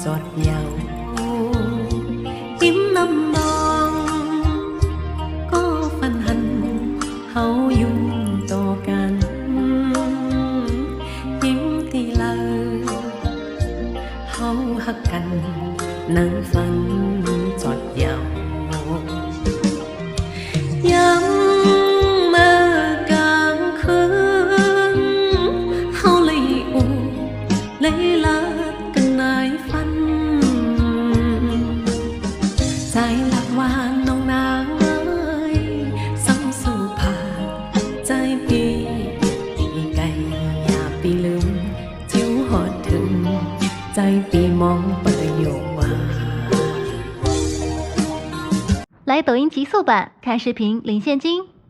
จอดเหยายิ้มน้ำนองก็ฝันหันเฮาอยู่ต่อกันยิ้มที่เลาเฮาหักกันนั่งฟังจอดเหยายังเมื่อกลางคืนเฮาเลยอูเลยลากันนายฝันใจหลักวางน้องนางเอ้ยสังสู่ผ่าใจปีตีไก่อย่าปีลืมจิ้วหอดถึงใจปีมองประโยคว่า 来抖音极速版看视频领现金。